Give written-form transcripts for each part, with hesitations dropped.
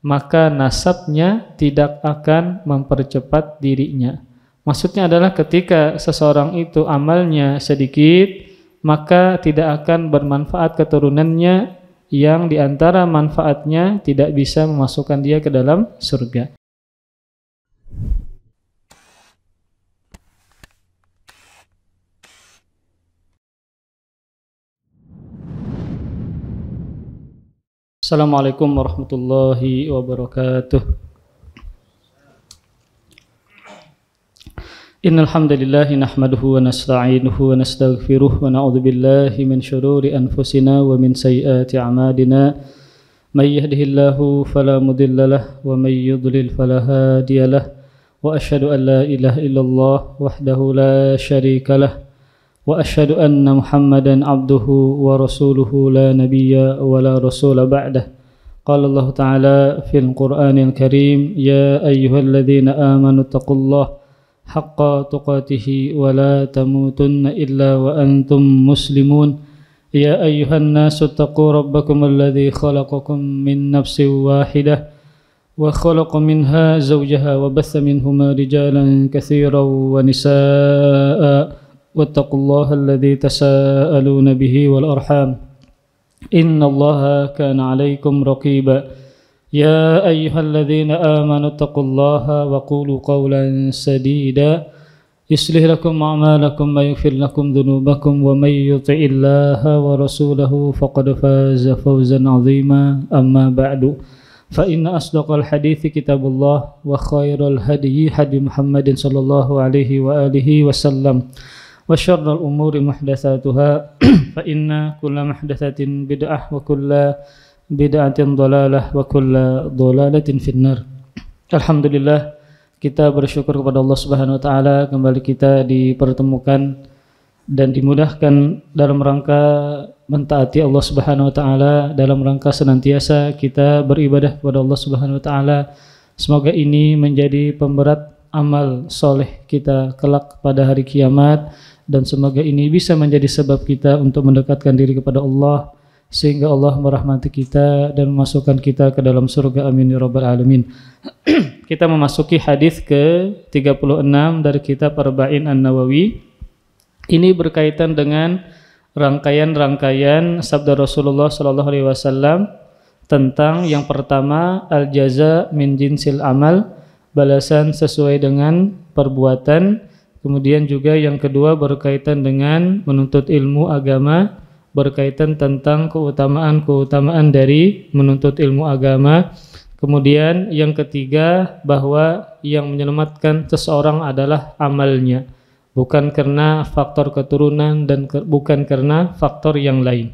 maka nasabnya tidak akan mempercepat dirinya. Maksudnya adalah ketika seseorang itu amalnya sedikit, maka tidak akan bermanfaat keturunannya yang diantara manfaatnya tidak bisa memasukkan dia ke dalam surga. Assalamualaikum warahmatullahi wabarakatuh. Innal hamdalillah nahmaduhu wa nasta'inuhu wa nastaghfiruh wa na'udzu billahi min shururi anfusina wa min sayyiati a'malina. May yahdihillahu fala mudilla lahu wa may yudlil fala hadiya lahu. Wa asyhadu an la ilaha illallah wahdahu la syarika lahu wa asyhadu anna Muhammadan abduhu wa rasuluhu la nabiyya wa la rasula ba'dah. Qala Allah Ta'ala fil Qur'anil Karim, ya ayyuhalladzina amanu taqullaha haqqa tuqatih wa la tamutunna illa wa antum muslimun. Ya ayyuhan nasu taqu rabbakum alladzi khalaqakum min nafsin wahidah wa khalaqa minha zawjaha wa batha minhuma rijalan katsiran wa nisaa'a wattaqullaha alladzi tasaaluna bihi wal arham innallaha kana 'alaikum raqiba. Ya ayyuhalladzina amanu taqullaha wa qulu qawlan sadida yuslih lakum a'malakum wa yaghfir lakum dhunubakum wa may yuti'illaha wa rasulahu faqad faza fawzan 'azima. Amma ba'du, fa inna asdaqal hadithi kitabullah wa khairal hadyi hadi Muhammadin sallallahu alaihi wa alihi wasallam wa syarrul umuri muhdatsatuha fa inna kulla muhdatsatin bid'ah wa kulla bid'atin dhalalah wa kulla dhalalatin finnar. Alhamdulillah, kita bersyukur kepada Allah Subhanahu wa taala kembali kita dipertemukan dan dimudahkan dalam rangka mentaati Allah Subhanahu wa taala, dalam rangka senantiasa kita beribadah kepada Allah Subhanahu wa taala. Semoga ini menjadi pemberat amal soleh kita kelak pada hari kiamat, dan semoga ini bisa menjadi sebab kita untuk mendekatkan diri kepada Allah sehingga Allah merahmati kita dan memasukkan kita ke dalam surga. Amin ya rabbal alamin. Kita memasuki hadis ke-36 dari kitab Arba'in An-Nawawi. Ini berkaitan dengan rangkaian-rangkaian sabda Rasulullah sallallahu alaihi wasallam tentang yang pertama, al-jaza min jinsil amal, balasan sesuai dengan perbuatan. Kemudian juga yang kedua berkaitan dengan menuntut ilmu agama, berkaitan tentang keutamaan dari menuntut ilmu agama. Kemudian yang ketiga, bahwa yang menyelamatkan seseorang adalah amalnya, bukan karena faktor keturunan dan bukan karena faktor yang lain.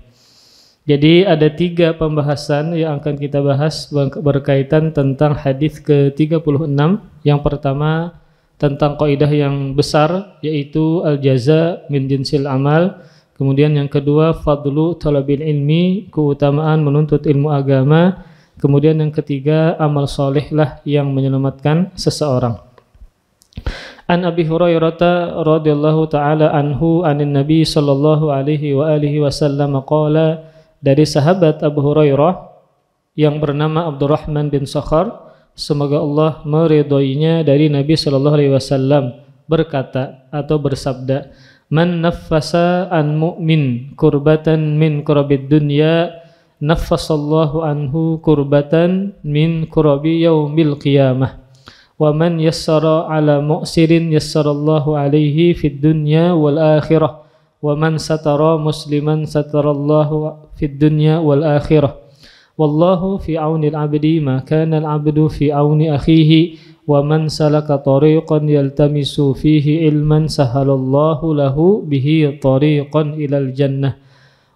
Jadi ada 3 pembahasan yang akan kita bahas berkaitan tentang hadis ke-36. Yang pertama tentang kaidah yang besar, yaitu al-jaza min jinsil amal. Kemudian yang kedua, fadlu talabil ilmi, keutamaan menuntut ilmu agama. Kemudian yang ketiga, amal solehlah yang menyelamatkan seseorang. An Abi Hurairah radhiyallahu taala anhu anin Nabi sallallahu alaihi wa alihi wasallam qala, dari sahabat Abu Hurairah yang bernama Abdurrahman bin Sakhar, semoga Allah meridhoinya, dari Nabi sallallahu alaihi wasallam berkata atau bersabda, man naffasa an mu'min kurbatan min kurabid dunya naffasallahu anhu kurbatan min kurabi yaumil qiyamah wa man yassara ala mu'sirin yassarallahu alaihi fid dunya wal akhirah wa man satara musliman satarallahu fid dunya wal akhirah wallahu fi auni al-abdi ma kana al-abdu fi auni akhihi wa man salaka tariqan yaltamisu fihi ilman sahalallahu lahu bihi tariqan ilal jannah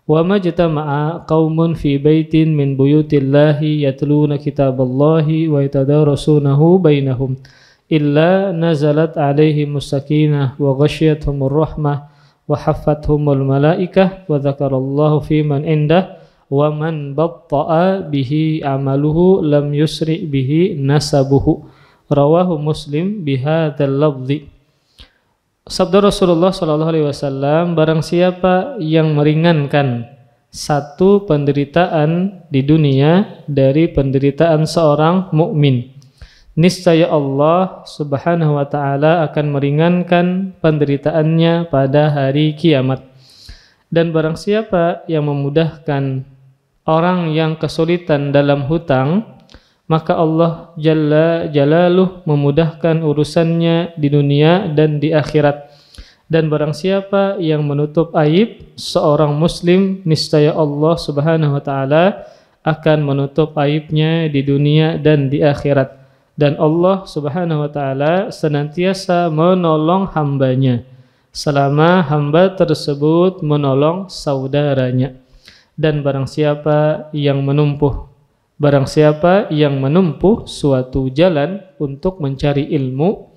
wa majtama'a qaumun fi baitin min buyutillahi yatluna kitaballahi wa yatadarasunahu bainahum illa nazalat alaihimus sakinah wa ghasyiyatuhumur rahmah wa haffathumul malaikah wa dzakarallahu fi man indah wa man batta'a bihi amaluhu lam yusri bihi nasabuhu. Rawahu Muslim bihadzal lafzi. Sabda Rasulullah sallallahu alaihi wasallam, barang siapa yang meringankan satu penderitaan di dunia dari penderitaan seorang mukmin. Niscaya Allah Subhanahu wa taala akan meringankan penderitaannya pada hari kiamat. Dan barang siapa yang memudahkan orang yang kesulitan dalam hutang, maka Allah Jalla Jalaluh memudahkan urusannya di dunia dan di akhirat. Dan barang siapa yang menutup aib seorang muslim, niscaya Allah Subhanahu wa taala akan menutup aibnya di dunia dan di akhirat. Dan Allah Subhanahu wa taala senantiasa menolong hambanya selama hamba tersebut menolong saudaranya. Dan barang siapa yang menempuh suatu jalan untuk mencari ilmu,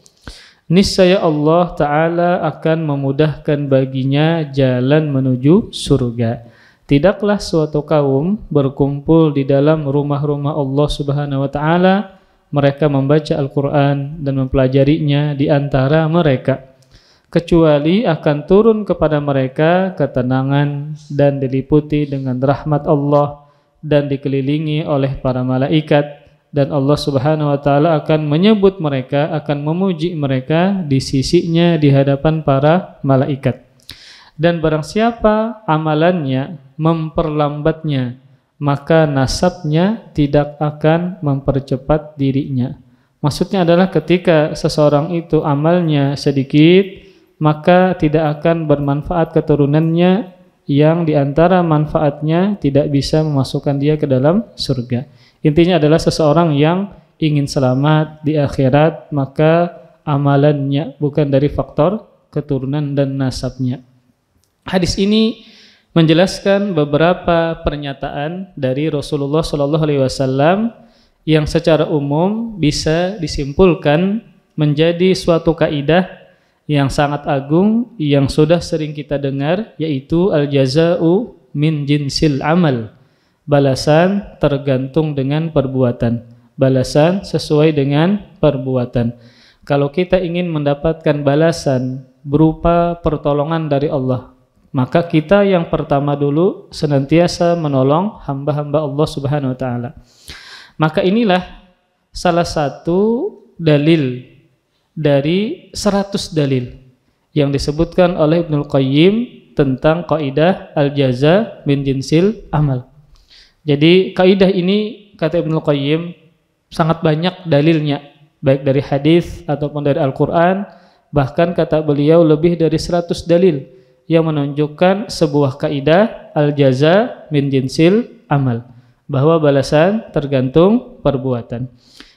niscaya Allah taala akan memudahkan baginya jalan menuju surga. Tidaklah suatu kaum berkumpul di dalam rumah-rumah Allah Subhanahu wa taala, mereka membaca Al-Quran dan mempelajarinya di antara mereka, kecuali akan turun kepada mereka ketenangan dan diliputi dengan rahmat Allah dan dikelilingi oleh para malaikat, dan Allah Subhanahu wa taala akan menyebut mereka, akan memuji mereka di sisinya di hadapan para malaikat. Dan barang siapa amalannya memperlambatnya, maka nasabnya tidak akan mempercepat dirinya. Maksudnya adalah ketika seseorang itu amalnya sedikit, maka tidak akan bermanfaat keturunannya, yang diantara manfaatnya tidak bisa memasukkan dia ke dalam surga. Intinya adalah seseorang yang ingin selamat di akhirat, maka amalannya bukan dari faktor keturunan dan nasabnya. Hadis ini menjelaskan beberapa pernyataan dari Rasulullah SAW yang secara umum bisa disimpulkan menjadi suatu kaidah yang sangat agung yang sudah sering kita dengar, yaitu al-jaza'u min jinsil amal. Balasan tergantung dengan perbuatan. Balasan sesuai dengan perbuatan. Kalau kita ingin mendapatkan balasan berupa pertolongan dari Allah, maka kita yang pertama dulu senantiasa menolong hamba-hamba Allah Subhanahu wa taala. Maka inilah salah satu dalil dari 100 dalil yang disebutkan oleh Ibnul Qayyim tentang kaidah al-jaza min jinsil amal. Jadi kaidah ini, kata Ibnul Qayyim, sangat banyak dalilnya, baik dari hadis ataupun dari Al-Qur'an. Bahkan kata beliau lebih dari 100 dalil yang menunjukkan sebuah kaidah al-jaza min jinsil amal, bahwa balasan tergantung perbuatan.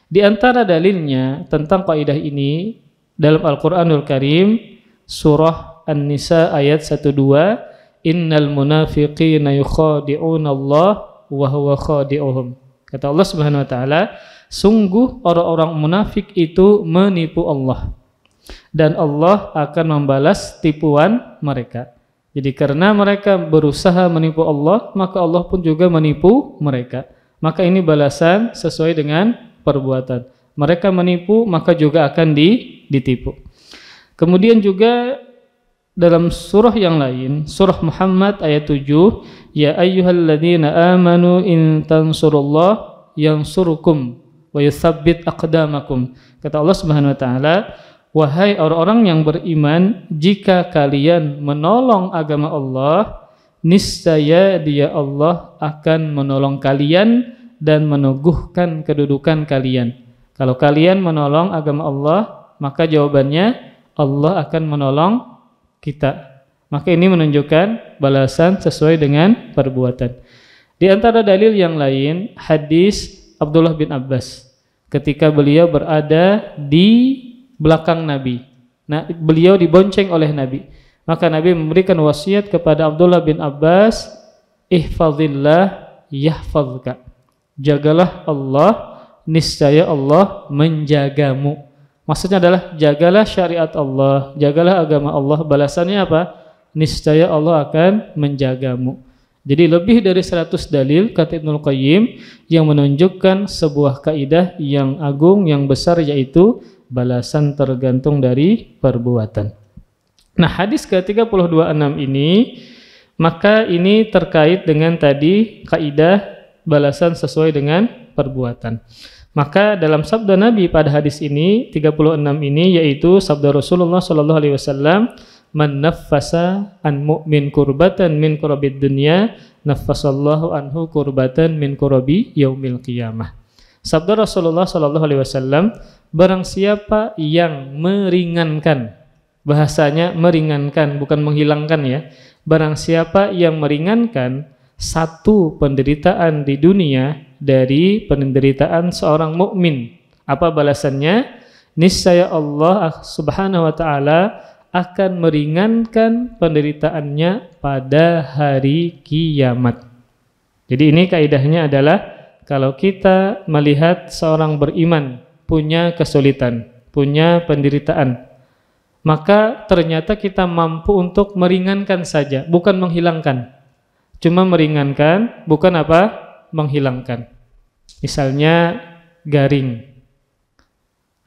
Di antara dalilnya tentang kaidah ini dalam Al-Qur'anul Karim, surah An-Nisa ayat 12, innal munafiqina yukhadi'una Allah wa huwa khadi'uhum. Kata Allah Subhanahu wa taala, sungguh orang-orang munafik itu menipu Allah, dan Allah akan membalas tipuan mereka. Jadi karena mereka berusaha menipu Allah, maka Allah pun juga menipu mereka. Maka ini balasan sesuai dengan perbuatan. Mereka menipu, maka juga akan ditipu. Kemudian juga dalam surah yang lain, surah Muhammad ayat 7, ya ayyuhalladzina amanu in tansurullah yansurukum wa yutsabbit aqdamakum. Kata Allah Subhanahu wa taala, wahai orang-orang yang beriman, jika kalian menolong agama Allah, niscaya dia Allah akan menolong kalian dan meneguhkan kedudukan kalian. Kalau kalian menolong agama Allah, maka jawabannya Allah akan menolong kita. Maka ini menunjukkan balasan sesuai dengan perbuatan. Di antara dalil yang lain, hadis Abdullah bin Abbas ketika beliau berada di belakang Nabi. Nah, beliau dibonceng oleh Nabi. Maka Nabi memberikan wasiat kepada Abdullah bin Abbas, ihfazillah yahfazka. Jagalah Allah, niscaya Allah menjagamu. Maksudnya adalah jagalah syariat Allah, jagalah agama Allah. Balasannya apa? Niscaya Allah akan menjagamu. Jadi lebih dari 100 dalil, kata Ibnul Qayyim, yang menunjukkan sebuah kaidah yang agung, yang besar, yaitu balasan tergantung dari perbuatan. Nah, hadis ke-326 ini Maka ini terkait dengan tadi kaidah balasan sesuai dengan perbuatan. Maka dalam sabda Nabi pada hadis ini 36 ini yaitu sabda Rasulullah sallallahu alaihi wasallam, "Man naffasa an mu'min kurbatan min kurabid dunya, naffasallahu anhu kurbatan min kurabi yaumil qiyamah." Sabda Rasulullah sallallahu alaihi wasallam, barang siapa yang meringankan, bahasanya meringankan bukan menghilangkan ya. Barang siapa yang meringankan satu penderitaan di dunia dari penderitaan seorang mukmin, apa balasannya? Niscaya Allah Subhanahu wa taala akan meringankan penderitaannya pada hari kiamat. Jadi ini kaidahnya adalah kalau kita melihat seorang beriman punya kesulitan, punya penderitaan, maka ternyata kita mampu untuk meringankan saja, bukan menghilangkan. Cuma meringankan, bukan apa? Menghilangkan. Misalnya garing.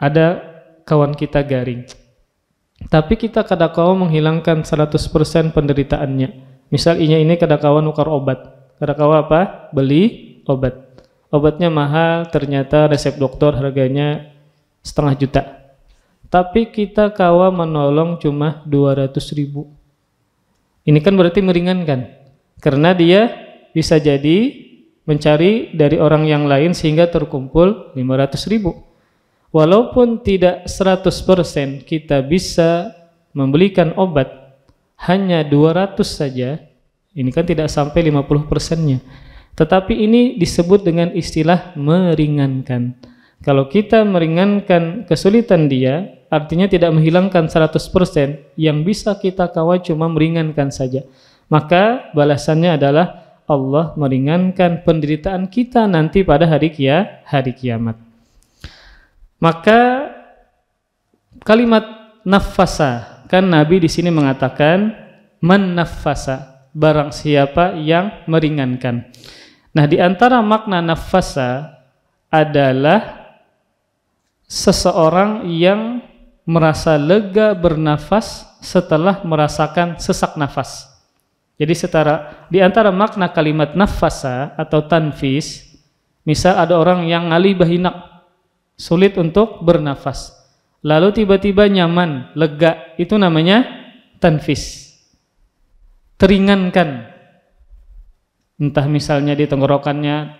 Ada kawan kita garing. Tapi kita kadang-kala menghilangkan 100% penderitaannya. Misal ini kadang-kala nukar obat. Kadang-kala apa? Beli obat. Obatnya mahal, ternyata resep dokter harganya 500 juta. Tapi kita kawa menolong cuma 200.000. Ini kan berarti meringankan. Karena dia bisa jadi mencari dari orang yang lain sehingga terkumpul 500.000. Walaupun tidak 100% kita bisa membelikan obat, hanya 200 saja, ini kan tidak sampai 50%-nya. Tetapi ini disebut dengan istilah meringankan. Kalau kita meringankan kesulitan dia, artinya tidak menghilangkan 100%, yang bisa kita kawal cuma meringankan saja. Maka balasannya adalah Allah meringankan penderitaan kita nanti pada hari kiamat. Maka kalimat nafasa, kan Nabi di sini mengatakan man nafasa, barang siapa yang meringankan. Nah, di antara makna nafasa adalah seseorang yang merasa lega bernafas setelah merasakan sesak nafas. Jadi di antara makna kalimat nafasa atau tanfis, misal ada orang yang ngali bahinak, sulit untuk bernafas, lalu tiba-tiba nyaman, lega, itu namanya tanfis, teringankan. Entah misalnya di tenggorokannya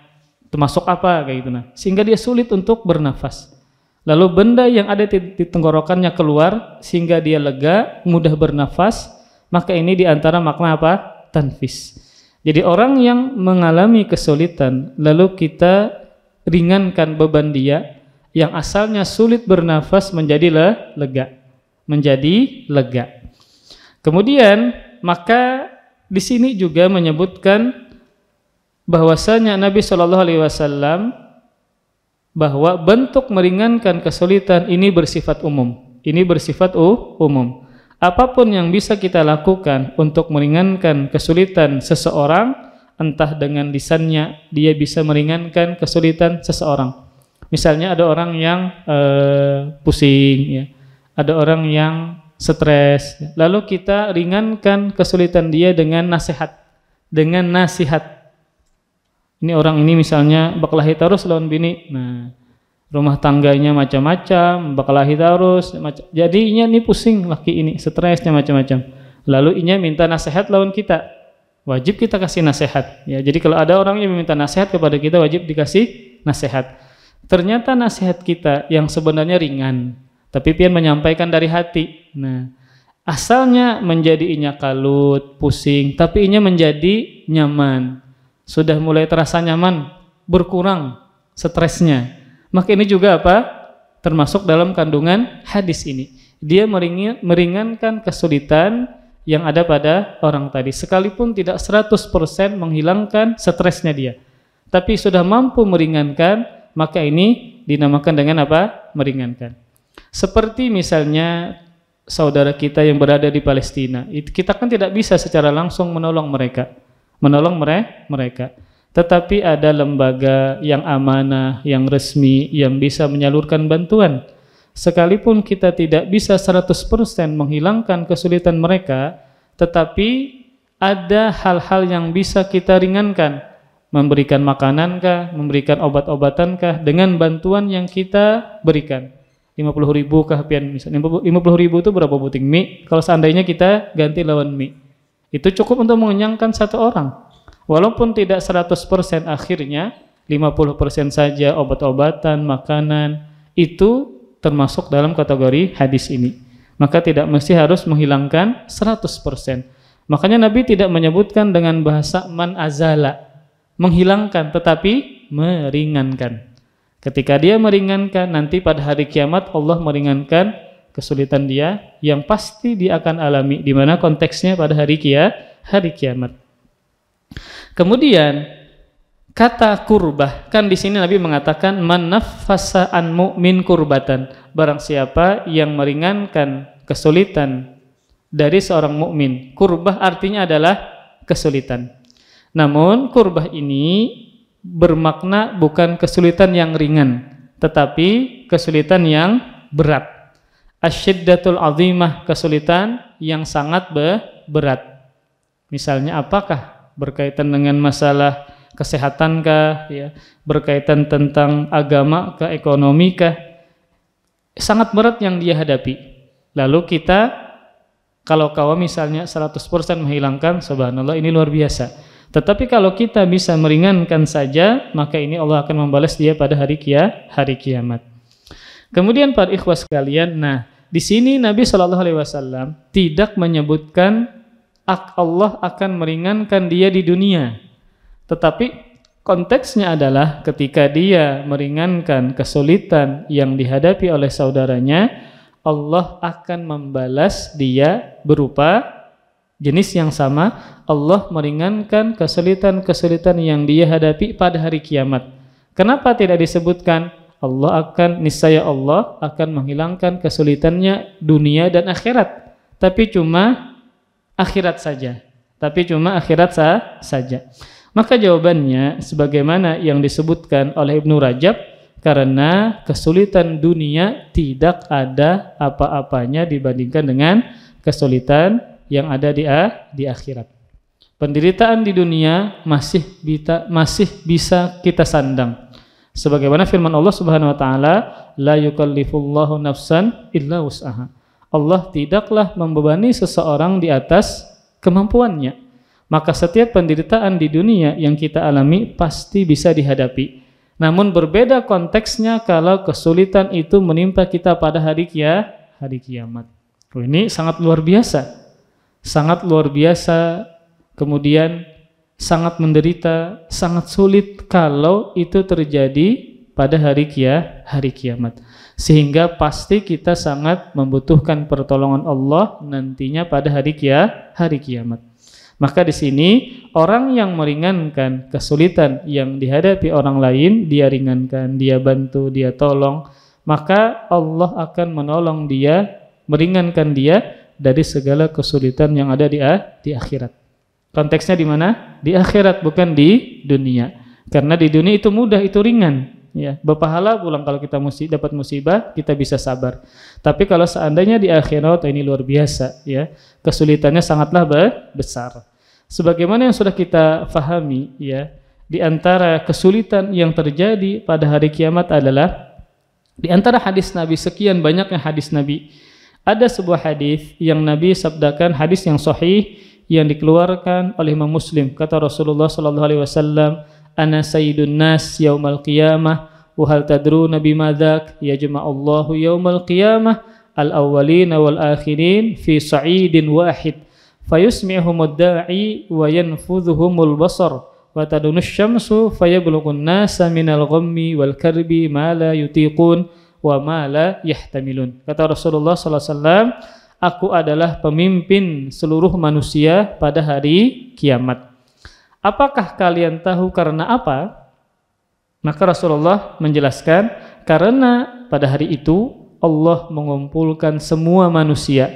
termasuk apa kayak gitu, sehingga dia sulit untuk bernafas. Lalu benda yang ada di tenggorokannya keluar sehingga dia lega, mudah bernafas, maka ini diantara makna apa? Tanfis. Jadi orang yang mengalami kesulitan lalu kita ringankan beban dia yang asalnya sulit bernafas menjadi lega. Kemudian maka di sini juga menyebutkan bahwasanya Nabi Shallallahu Alaihi Wasallam bahwa bentuk meringankan kesulitan ini bersifat umum. Apapun yang bisa kita lakukan untuk meringankan kesulitan seseorang, entah dengan lisannya dia bisa meringankan kesulitan seseorang. Misalnya ada orang yang pusing, ya. Ada orang yang stres, lalu kita ringankan kesulitan dia dengan nasihat. Ini orang ini misalnya berkelahi terus lawan bini, nah rumah tangganya macam-macam, berkelahi terus, jadinya ini pusing laki ini, stresnya macam-macam. Lalu inya minta nasihat lawan kita, wajib kita kasih nasihat. Ya, jadi kalau ada orang yang meminta nasihat kepada kita, wajib dikasih nasihat. Ternyata nasihat kita yang sebenarnya ringan, tapi pian menyampaikan dari hati. Nah, asalnya menjadi inya kalut, pusing, tapi inya menjadi nyaman. Sudah mulai terasa nyaman, berkurang stresnya. Maka ini juga apa? Termasuk dalam kandungan hadis ini. Dia meringankan kesulitan yang ada pada orang tadi. Sekalipun tidak 100% menghilangkan stresnya dia, tapi sudah mampu meringankan, maka ini dinamakan dengan apa? Meringankan. Seperti misalnya saudara kita yang berada di Palestina, kita kan tidak bisa secara langsung menolong mereka. Tetapi ada lembaga yang amanah, yang resmi, yang bisa menyalurkan bantuan. Sekalipun kita tidak bisa 100% menghilangkan kesulitan mereka, tetapi ada hal-hal yang bisa kita ringankan, memberikan makanan kah, memberikan obat-obatan kah, dengan bantuan yang kita berikan. 50.000 kah pian, misalnya 50.000 itu berapa buting mie? Kalau seandainya kita ganti lawan mie, itu cukup untuk mengenyangkan satu orang. Walaupun tidak 100%, akhirnya 50% saja obat-obatan, makanan, itu termasuk dalam kategori hadis ini. Maka tidak mesti harus menghilangkan 100%. Makanya Nabi tidak menyebutkan dengan bahasa man azala, menghilangkan, tetapi meringankan. Ketika dia meringankan, nanti pada hari kiamat Allah meringankan kesulitan dia yang pasti dia akan alami, di mana konteksnya pada hari kiamat. Kemudian kata kurbah, kan di sini Nabi mengatakan man naffasa an mu'min kurbatan, barang siapa yang meringankan kesulitan dari seorang mukmin. Kurbah artinya adalah kesulitan. Namun kurbah ini bermakna bukan kesulitan yang ringan, tetapi kesulitan yang berat. Asyiddatul azimah, kesulitan yang sangat berat. Misalnya apakah? Berkaitan dengan masalah kesehatan kah, ya, berkaitan tentang agama kah, ekonomi kah, sangat berat yang dia hadapi. Lalu kita kalau misalnya 100% menghilangkan, subhanallah, ini luar biasa. Tetapi kalau kita bisa meringankan saja, maka ini Allah akan membalas dia pada hari kiamat. Kemudian para ikhwah sekalian, nah di sini Nabi SAW tidak menyebutkan Allah akan meringankan dia di dunia. Tetapi konteksnya adalah ketika dia meringankan kesulitan yang dihadapi oleh saudaranya, Allah akan membalas dia berupa jenis yang sama. Allah meringankan kesulitan-kesulitan yang dia hadapi pada hari kiamat. Kenapa tidak disebutkan niscaya Allah akan menghilangkan kesulitannya dunia dan akhirat, tapi cuma akhirat saja. Maka jawabannya sebagaimana yang disebutkan oleh Ibnu Rajab, karena kesulitan dunia tidak ada apa-apanya dibandingkan dengan kesulitan yang ada di akhirat. Penderitaan di dunia masih bisa kita sandang. Sebagaimana firman Allah Subhanahu wa taala, la yukallifullahu nafsan illa wus'aha. Allah tidaklah membebani seseorang di atas kemampuannya. Maka setiap penderitaan di dunia yang kita alami pasti bisa dihadapi. Namun berbeda konteksnya kalau kesulitan itu menimpa kita pada hari kiamat. Ini sangat luar biasa. Kemudian sangat menderita, sangat sulit kalau itu terjadi pada hari kiamat. Sehingga pasti kita sangat membutuhkan pertolongan Allah nantinya pada hari kiamat. Maka di sini orang yang meringankan kesulitan yang dihadapi orang lain, dia ringankan, dia bantu, dia tolong, maka Allah akan menolong dia, meringankan dia dari segala kesulitan yang ada di akhirat. Konteksnya di mana? Di akhirat, bukan di dunia. Karena di dunia itu mudah, itu ringan, ya, berpahala pulang. Kalau kita dapat musibah, kita bisa sabar. Tapi kalau seandainya di akhirat, ini luar biasa, ya, kesulitannya sangatlah besar. Sebagaimana yang sudah kita fahami, ya, di antara kesulitan yang terjadi pada hari kiamat adalah di antara hadis Nabi, sekian banyaknya hadis Nabi, ada sebuah hadis yang Nabi sabdakan, hadis yang sahih yang dikeluarkan oleh Imam Muslim. Kata Rasulullah sallallahu alaihi wasallam, ana sayyidun nas yaumal qiyamah wa hal tadruna bima dzak yajma'ullahu yaumal qiyamah al-awwalina wal akhirin fi sa'idin wahid fayusmi'uhumud da'i wa yanfudhuhumul basar wa tadunus syamsu fayablughun nasa minal ghammi wal karbi ma la yutiqun wa ma la yahtamilun. Kata Rasulullah sallallahu alaihi wasallam, aku adalah pemimpin seluruh manusia pada hari kiamat. Apakah kalian tahu karena apa? Maka Rasulullah menjelaskan, karena pada hari itu Allah mengumpulkan semua manusia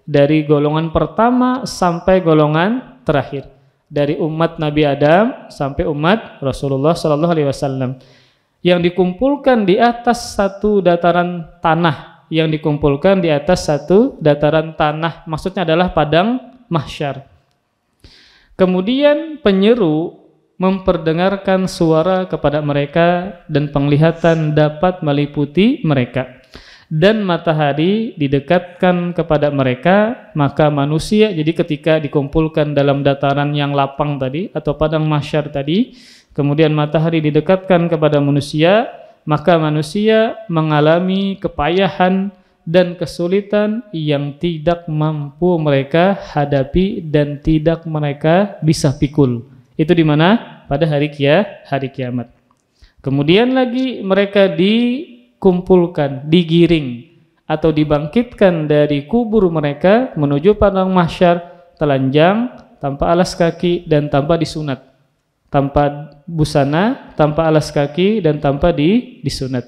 dari golongan pertama sampai golongan terakhir, dari umat Nabi Adam sampai umat Rasulullah sallallahu alaihi wasallam, yang dikumpulkan di atas satu dataran tanah, maksudnya adalah padang mahsyar. Kemudian penyeru memperdengarkan suara kepada mereka dan penglihatan dapat meliputi mereka. Dan matahari didekatkan kepada mereka, maka manusia, jadi ketika dikumpulkan dalam dataran yang lapang tadi atau padang mahsyar tadi, kemudian matahari didekatkan kepada manusia, maka manusia mengalami kepayahan dan kesulitan yang tidak mampu mereka hadapi dan tidak mereka bisa pikul. Itu di mana? Pada hari kiamat. Kemudian lagi mereka dikumpulkan, digiring atau dibangkitkan dari kubur mereka menuju padang mahsyar telanjang, tanpa alas kaki dan tanpa disunat. Tanpa busana, tanpa alas kaki dan tanpa disunat.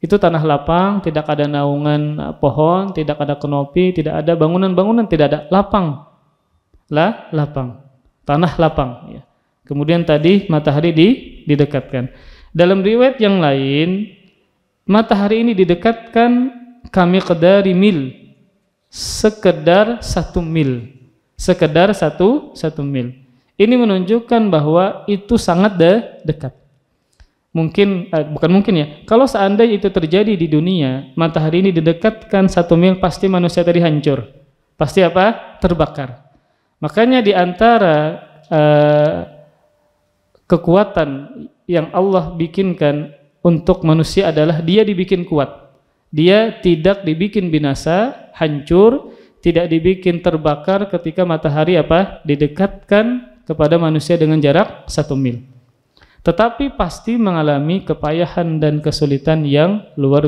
Itu tanah lapang, tidak ada naungan pohon, tidak ada kanopi, tidak ada bangunan-bangunan, tidak ada, lapang. Lapang. Tanah lapang, ya. Kemudian tadi matahari didekatkan. Dalam riwayat yang lain, matahari ini didekatkan kami qadari mil, sekedar 1 mil, sekedar satu mil. Ini menunjukkan bahwa itu sangat dekat. Mungkin, bukan mungkin ya, kalau seandainya itu terjadi di dunia, matahari ini didekatkan 1 mil, pasti manusia tadi hancur. Pasti apa? Terbakar. Makanya di antara kekuatan yang Allah bikinkan untuk manusia adalah dia dibikin kuat. Dia tidak dibikin binasa, hancur, tidak dibikin terbakar ketika matahari apa? Didekatkan kepada manusia dengan jarak 1 mil. Tetapi pasti mengalami kepayahan dan kesulitan yang luar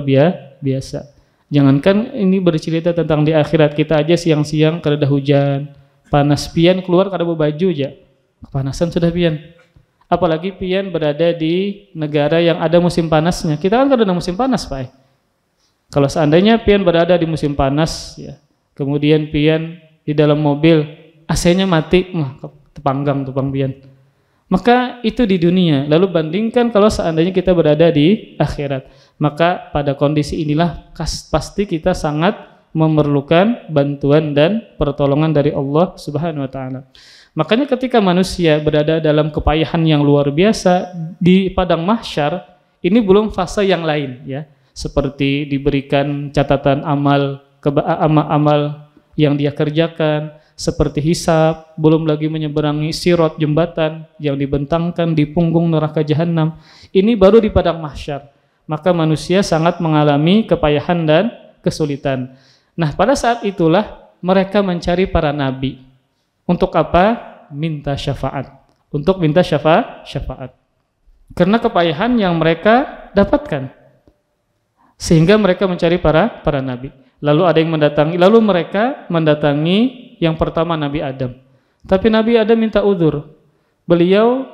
biasa. Jangankan ini bercerita tentang di akhirat, kita aja siang-siang kada hujan, panas pian keluar kada baju aja. Kepanasan sudah pian. Apalagi pian berada di negara yang ada musim panasnya. Kita kan kada ada musim panas, Pak. Kalau seandainya pian berada di musim panas, ya, kemudian pian di dalam mobil, AC-nya mati, tepanggang pian. Maka itu di dunia. Lalu bandingkan kalau seandainya kita berada di akhirat. Maka pada kondisi inilah pasti kita sangat memerlukan bantuan dan pertolongan dari Allah Subhanahu wa taala. Makanya ketika manusia berada dalam kepayahan yang luar biasa di padang mahsyar, ini belum fase yang lain, ya. Seperti diberikan catatan amal yang dia kerjakan, seperti hisab, belum lagi menyeberangi sirat, jembatan yang dibentangkan di punggung neraka jahanam. Ini baru di padang mahsyar. Maka manusia sangat mengalami kepayahan dan kesulitan. Nah, pada saat itulah mereka mencari para nabi. Untuk apa? Minta syafaat. Untuk minta syafaat. Karena kepayahan yang mereka dapatkan. Sehingga mereka mencari para nabi. Lalu ada yang mendatangi, lalu mereka mendatangi yang pertama Nabi Adam. Tapi Nabi Adam minta uzur. Beliau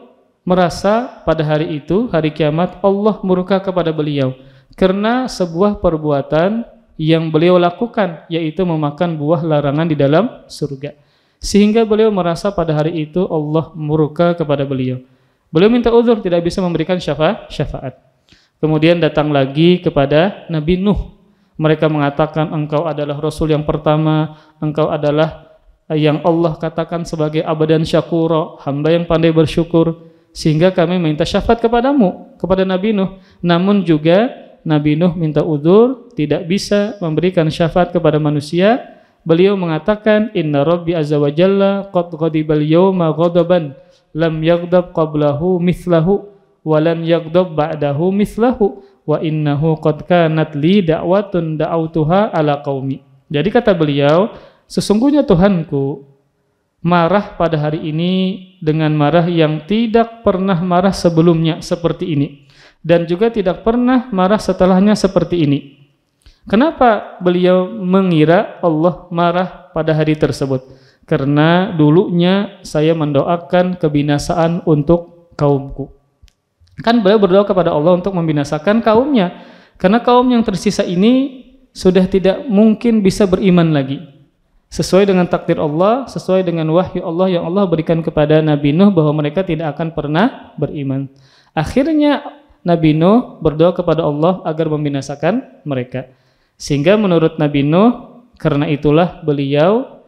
merasa pada hari itu, hari kiamat, Allah murka kepada beliau karena sebuah perbuatan yang beliau lakukan, yaitu memakan buah larangan di dalam surga. Sehingga beliau merasa pada hari itu Allah murka kepada beliau. Beliau minta uzur, tidak bisa memberikan syafaat. Kemudian datang lagi kepada Nabi Nuh. Mereka mengatakan, engkau adalah Rasul yang pertama, engkau adalah yang Allah katakan sebagai abdan syakura, hamba yang pandai bersyukur, sehingga kami minta syafaat kepadamu, kepada Nabi Nuh. Namun juga Nabi Nuh minta uzur, tidak bisa memberikan syafaat kepada manusia. Beliau mengatakan, inna rabbi azza wa jalla qad ghadibal yawma ghadaban lam yaghdab qablahu mithlahu wa lan yaghdab ba'dahu mithlahu wa innahu qad kanat li da'watun da'autuha ala qaumi. Jadi kata beliau, sesungguhnya Tuhanku marah pada hari ini dengan marah yang tidak pernah marah sebelumnya seperti ini, dan juga tidak pernah marah setelahnya seperti ini. Kenapa beliau mengira Allah marah pada hari tersebut? Karena dulunya saya mendoakan kebinasaan untuk kaumku. Kan beliau berdoa kepada Allah untuk membinasakan kaumnya, karena kaum yang tersisa ini sudah tidak mungkin bisa beriman lagi. Sesuai dengan takdir Allah, sesuai dengan wahyu Allah yang Allah berikan kepada Nabi Nuh bahwa mereka tidak akan pernah beriman. Akhirnya Nabi Nuh berdoa kepada Allah agar membinasakan mereka. Sehingga menurut Nabi Nuh, karena itulah beliau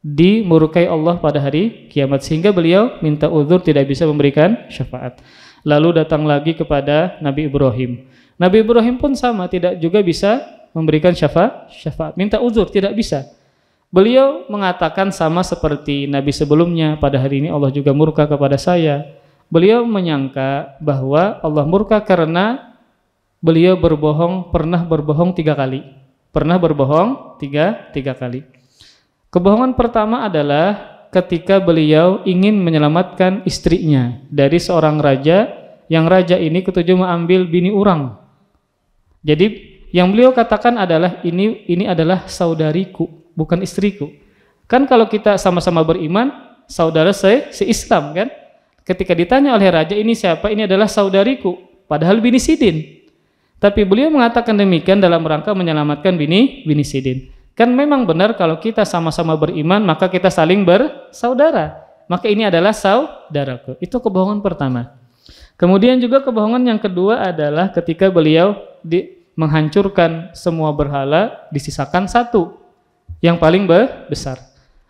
dimurkai Allah pada hari kiamat, sehingga beliau minta uzur tidak bisa memberikan syafaat. Lalu datang lagi kepada Nabi Ibrahim. Nabi Ibrahim pun sama, tidak juga bisa memberikan syafaat, minta uzur tidak bisa. Beliau mengatakan sama seperti Nabi sebelumnya, pada hari ini Allah juga murka kepada saya. Beliau menyangka bahwa Allah murka karena beliau pernah berbohong 3 kali. Pernah berbohong tiga kali. Kebohongan pertama adalah ketika beliau ingin menyelamatkan istrinya dari seorang raja, yang raja ini ketujuh mengambil bini orang. Jadi yang beliau katakan adalah ini adalah saudariku, bukan istriku. Kan kalau kita sama-sama beriman, saudara se-Islam kan? Ketika ditanya oleh raja, ini siapa? Ini adalah saudariku, padahal bini sidin. Tapi beliau mengatakan demikian dalam rangka menyelamatkan bini sidin. Kan memang benar kalau kita sama-sama beriman maka kita saling bersaudara. Maka ini adalah saudaraku. Itu kebohongan pertama. Kemudian juga kebohongan yang kedua adalah ketika beliau menghancurkan semua berhala, disisakan satu yang paling besar.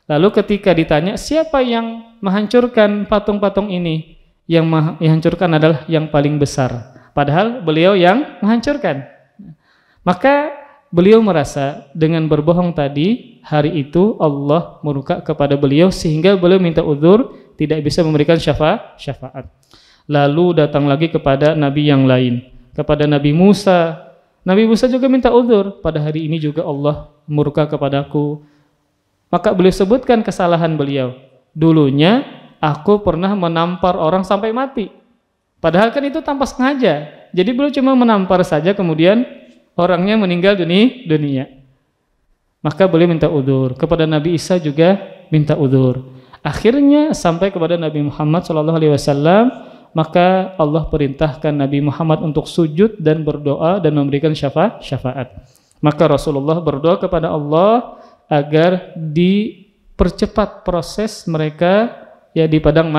Lalu ketika ditanya siapa yang menghancurkan patung-patung ini, yang menghancurkan adalah yang paling besar. Padahal beliau yang menghancurkan. Maka beliau merasa dengan berbohong tadi, hari itu Allah murka kepada beliau sehingga beliau minta uzur, tidak bisa memberikan syafaat. Lalu datang lagi kepada nabi yang lain, kepada Nabi Musa. Nabi Musa juga minta uzur, pada hari ini juga Allah murka kepadaku. Maka beliau sebutkan kesalahan beliau. Dulunya aku pernah menampar orang sampai mati. Padahal kan itu tanpa sengaja. Jadi beliau cuma menampar saja, kemudian orangnya meninggal dunia. Maka beliau minta uzur. Kepada Nabi Isa juga minta uzur. Akhirnya sampai kepada Nabi Muhammad SAW, maka Allah perintahkan Nabi Muhammad untuk sujud dan berdoa dan memberikan syafaat. Maka Rasulullah berdoa kepada Allah agar dipercepat proses mereka ya di padang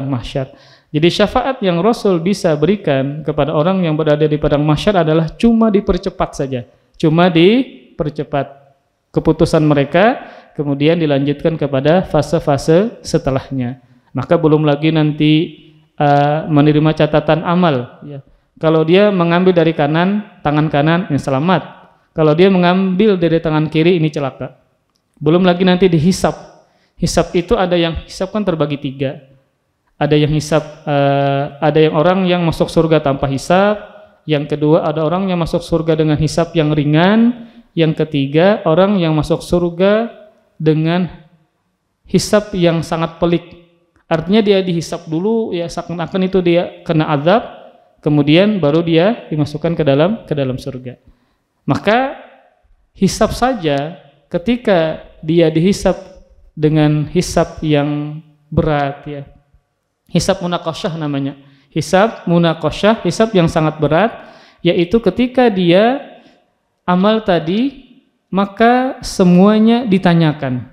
mahsyar. Jadi syafaat yang Rasul bisa berikan kepada orang yang berada di padang mahsyar adalah cuma dipercepat saja. Cuma dipercepat keputusan mereka, kemudian dilanjutkan kepada fase-fase setelahnya. Maka belum lagi nanti menerima catatan amal ya. Kalau dia mengambil dari tangan kanan, ini selamat. Kalau dia mengambil dari tangan kiri, ini celaka. Belum lagi nanti dihisab. Hisab itu ada yang hisab kan terbagi 3. Ada yang hisab, ada yang orang yang masuk surga tanpa hisab. Yang kedua ada orang yang masuk surga dengan hisab yang ringan. Yang ketiga orang yang masuk surga dengan hisab yang sangat pelik. Artinya dia dihisab dulu ya seakan-akan itu dia kena azab, kemudian baru dia dimasukkan ke dalam surga. Maka hisab saja ketika dia dihisab dengan hisab yang berat ya. Hisab munaqasyah namanya. Hisab munaqasyah, hisab yang sangat berat, yaitu ketika dia amal tadi maka semuanya ditanyakan.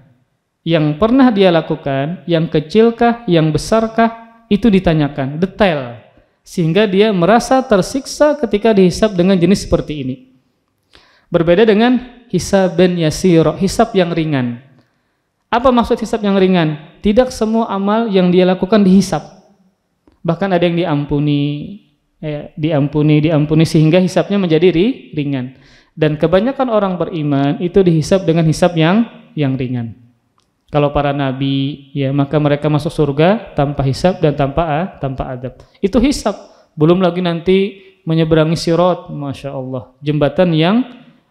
Yang pernah dia lakukan, yang kecilkah, yang besarkah, itu ditanyakan detail, sehingga dia merasa tersiksa ketika dihisab dengan jenis seperti ini. Berbeda dengan hisab ben yasiro, hisab yang ringan. Apa maksud hisab yang ringan? Tidak semua amal yang dia lakukan dihisab. Bahkan ada yang diampuni sehingga hisabnya menjadi ringan. Dan kebanyakan orang beriman itu dihisab dengan hisab yang ringan. Kalau para nabi ya maka mereka masuk surga tanpa hisab dan tanpa adab. Itu hisab. Belum lagi nanti menyeberangi sirat, masya Allah, jembatan yang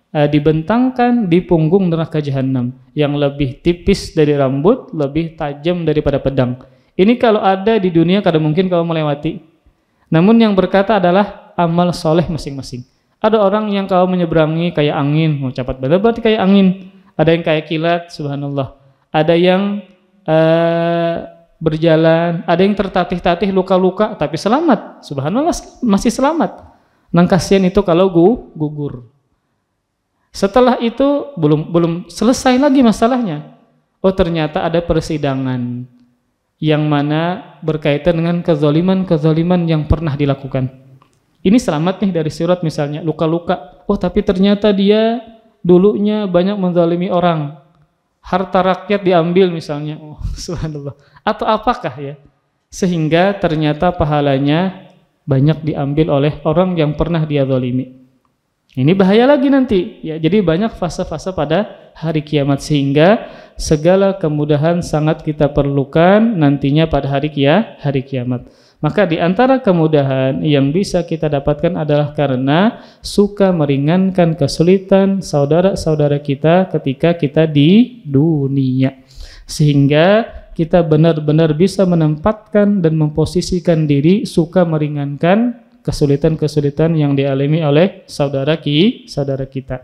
dibentangkan di punggung neraka jahanam yang lebih tipis dari rambut, lebih tajam daripada pedang. Ini kalau ada di dunia kada mungkin kau melewati. Namun yang berkata adalah amal soleh masing-masing. Ada orang yang kau menyeberangi kayak angin, mau cepat benar berarti kayak angin. Ada yang kayak kilat, subhanallah. Ada yang berjalan, ada yang tertatih-tatih luka-luka tapi selamat, subhanallah masih selamat. Nang kasihan itu kalau gugur. Setelah itu belum selesai lagi masalahnya. Oh ternyata ada persidangan yang mana berkaitan dengan kezaliman yang pernah dilakukan. Ini selamat nih dari sirat misalnya, luka-luka. Oh tapi ternyata dia dulunya banyak menzalimi orang. harta rakyat diambil misalnya, oh, subhanallah, atau apakah ya, sehingga ternyata pahalanya banyak diambil oleh orang yang pernah dia zalimi. Ini bahaya lagi nanti ya. Jadi banyak fase-fase pada hari kiamat, sehingga segala kemudahan sangat kita perlukan nantinya pada hari kiamat. Maka di antara kemudahan yang bisa kita dapatkan adalah karena suka meringankan kesulitan saudara-saudara kita ketika kita di dunia, sehingga kita benar-benar bisa menempatkan dan memposisikan diri suka meringankan kesulitan-kesulitan yang dialami oleh saudara kita.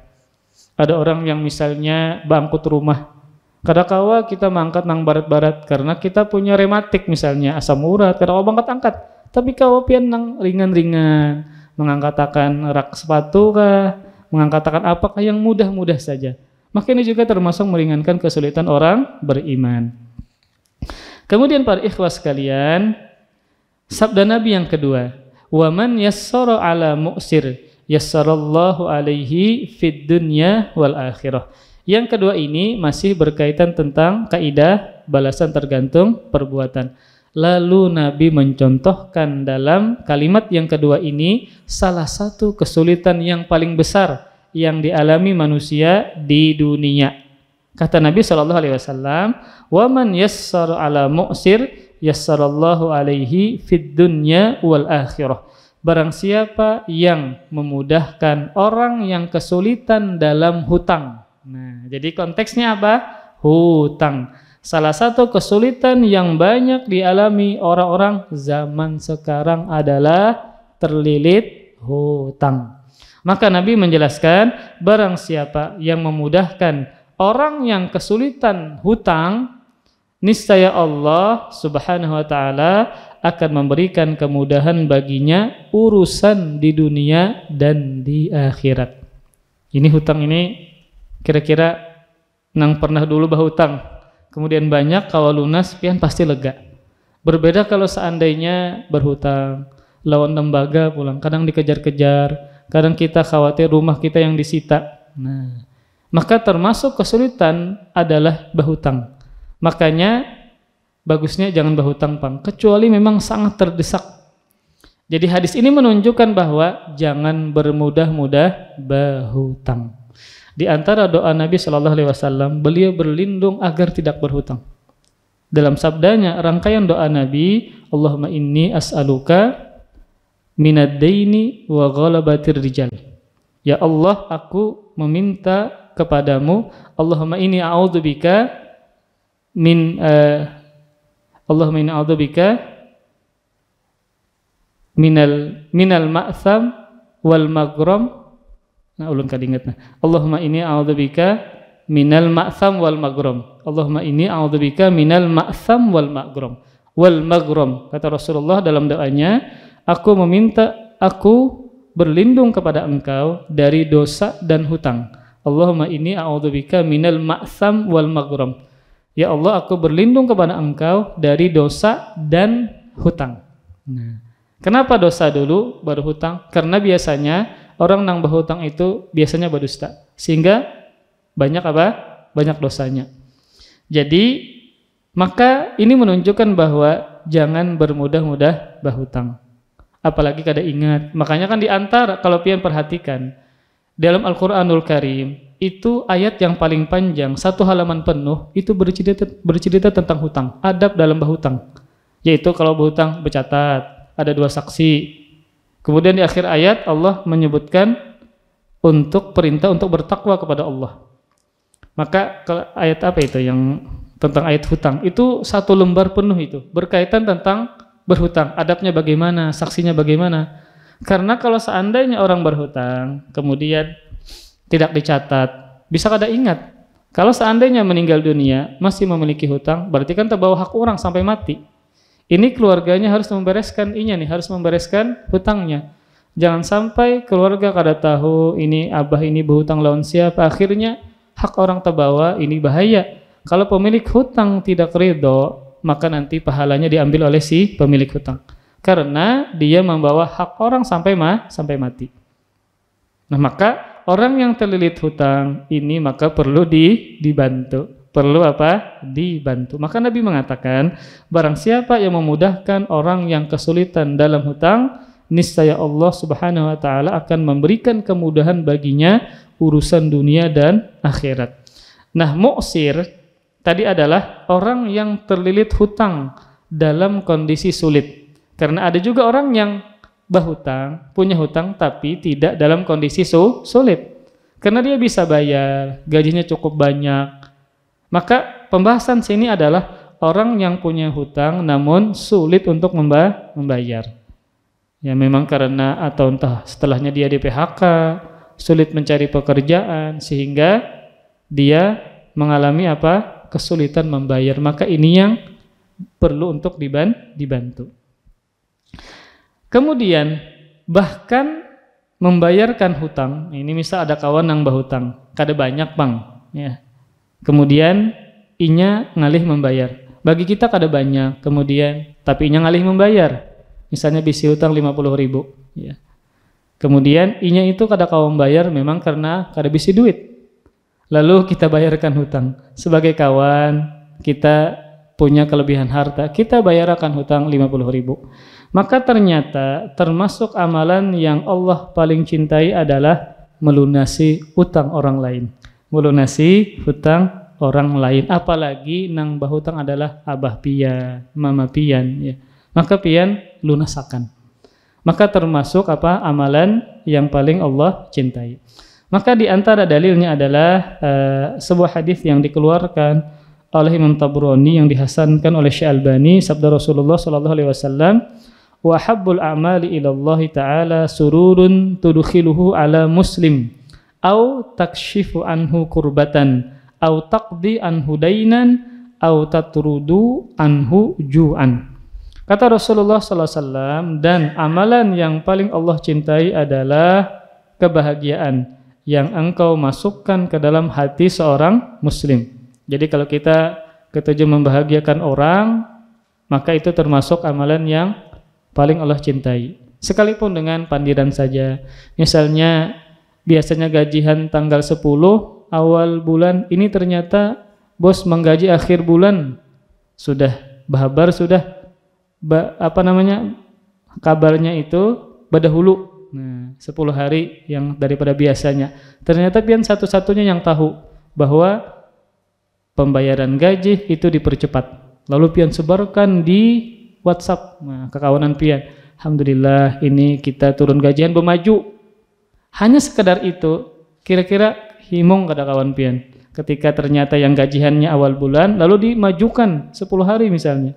Ada orang yang misalnya bangkrut rumah, kadang-kala kita mangkat nang barat-barat karena kita punya rematik misalnya, asam urat, kadang-kala bangkat-angkat. Tapi kalau pian nang ringan-ringan, mengangkatakan rak sepatu kah, mengangkatakan apakah yang mudah-mudah saja. Maka ini juga termasuk meringankan kesulitan orang beriman. Kemudian para ikhwas sekalian, sabda Nabi yang kedua, wa man yassara ala mu'sir yassarallahu alaihi fid dunya wal akhirah. Yang kedua ini masih berkaitan tentang kaidah balasan tergantung perbuatan. Lalu Nabi mencontohkan dalam kalimat yang kedua ini salah satu kesulitan yang paling besar yang dialami manusia di dunia. Kata Nabi SAW, wa man yassara ala mu'sir yassarallahu alaihi fid dunya wal akhirah. Barang siapa yang memudahkan orang yang kesulitan dalam hutang. Nah, jadi konteksnya apa? Hutang. Salah satu kesulitan yang banyak dialami orang-orang zaman sekarang adalah terlilit hutang. Maka Nabi menjelaskan, barang siapa yang memudahkan orang yang kesulitan hutang, niscaya Allah Subhanahu wa taala akan memberikan kemudahan baginya urusan di dunia dan di akhirat. Ini hutang ini kira-kira nang pernah dulu berhutang, kemudian banyak kalau lunas pian pasti lega. Berbeda kalau seandainya berhutang lawan lembaga pulang, kadang dikejar-kejar, kadang kita khawatir rumah kita yang disita. Nah, maka termasuk kesulitan adalah berhutang. Makanya bagusnya jangan berhutang, Pang, kecuali memang sangat terdesak. Jadi hadis ini menunjukkan bahwa jangan bermudah-mudah berhutang. Di antara doa Nabi SAW, beliau berlindung agar tidak berhutang. Dalam sabdanya, rangkaian doa Nabi, Allahumma inni as'aluka minad daini wa ghalabatir rijal. Ya Allah, aku meminta kepadamu, Allahumma inni a'udzubika min Allahumma inni a'udzubika minal ma'tham wal maghram. Nah, ulun kadingetna. Allahumma inni a'udzubika minal ma'tham wal maghram. Allahumma inni a'udzubika minal ma'tham wal maghram. Wal maghram, kata Rasulullah dalam doanya, aku berlindung kepada engkau dari dosa dan hutang. Allahumma inni a'udzubika minal ma'tham wal maghram. Ya Allah, aku berlindung kepada engkau dari dosa dan hutang. Nah, kenapa dosa dulu baru hutang? Karena biasanya orang yang berhutang itu biasanya berdusta, sehingga banyak apa? Banyak dosanya. Jadi maka ini menunjukkan bahwa jangan bermudah-mudah berhutang. Apalagi kada ingat. Makanya kan diantara, kalau pian perhatikan dalam Al-Quranul Karim itu ayat yang paling panjang, satu halaman penuh itu bercerita tentang hutang, adab dalam berhutang. Yaitu kalau berhutang bercatat, ada 2 saksi. Kemudian di akhir ayat Allah menyebutkan untuk perintah untuk bertakwa kepada Allah. Maka ayat apa itu yang tentang ayat hutang? Itu 1 lembar penuh itu berkaitan tentang berhutang, adabnya bagaimana, saksinya bagaimana. Karena kalau seandainya orang berhutang kemudian tidak dicatat, bisa kada ingat. Kalau seandainya meninggal dunia masih memiliki hutang, berarti kan terbawa hak orang sampai mati. Ini keluarganya harus membereskan harus membereskan hutangnya. Jangan sampai keluarga kada tahu ini abah ini berhutang lawan siapa, akhirnya hak orang terbawa, ini bahaya. Kalau pemilik hutang tidak ridho, maka nanti pahalanya diambil oleh si pemilik hutang. Karena dia membawa hak orang sampai mati. Nah, maka orang yang terlilit hutang ini maka perlu dibantu. perlu apa? Dibantu. Maka Nabi mengatakan, barang siapa yang memudahkan orang yang kesulitan dalam hutang, niscaya Allah Subhanahu wa taala akan memberikan kemudahan baginya urusan dunia dan akhirat. Nah, mu'sir tadi adalah orang yang terlilit hutang dalam kondisi sulit. Karena ada juga orang yang berhutang, punya hutang tapi tidak dalam kondisi sulit. Karena dia bisa bayar, gajinya cukup banyak. Maka pembahasan sini adalah orang yang punya hutang namun sulit untuk membayar. Ya memang karena atau entah setelahnya dia di PHK, sulit mencari pekerjaan sehingga dia mengalami apa? Kesulitan membayar. Maka ini yang perlu untuk dibantu. Kemudian bahkan membayarkan hutang. Ini misal ada kawan yang berhutang, kada banyak bang, ya. Kemudian inya ngalih membayar. Bagi kita kada banyak, kemudian tapi inya ngalih membayar. Misalnya bisi hutang 50.000, ya. Kemudian inya itu kada kawan membayar memang karena kada bisi duit. Lalu kita bayarkan hutang. Sebagai kawan kita punya kelebihan harta, kita bayarkan hutang 50.000. Maka ternyata termasuk amalan yang Allah paling cintai adalah melunasi hutang orang lain. Melunasi hutang orang lain. Apalagi nang bahutang adalah abah pian, mama pian, ya. Maka pian lunasakan. Maka termasuk apa? Amalan yang paling Allah cintai. Maka di antara dalilnya adalah sebuah hadis yang dikeluarkan oleh Imam Tabrani yang dihasankan oleh Syekh Albani, sabda Rasulullah sallallahu alaihi wasallam, wa habbul a'mali ila Allah ta'ala sururun tudkhiluhu ala muslim au takshifu anhu kurbatan au taqdi anhu dainan au tatrudu anhu ju'an. Kata Rasulullah sallallahu alaihi wasallam, dan amalan yang paling Allah cintai adalah kebahagiaan yang engkau masukkan ke dalam hati seorang muslim. Jadi kalau kita ketujuh membahagiakan orang, maka itu termasuk amalan yang paling Allah cintai. Sekalipun dengan pandiran saja. Misalnya biasanya gajian tanggal 10 awal bulan, ini ternyata bos menggaji akhir bulan. Sudah bahabar, sudah kabarnya itu berdahulu. Nah, 10 hari yang daripada biasanya. Ternyata pian satu-satunya yang tahu bahwa pembayaran gaji itu dipercepat. Lalu pian sebarkan di WhatsApp, nah, kekawanan pian, alhamdulillah ini kita turun gajian bermaju. Hanya sekedar itu, kira-kira himong kada kawan pian ketika ternyata yang gajiannya awal bulan lalu dimajukan 10 hari misalnya.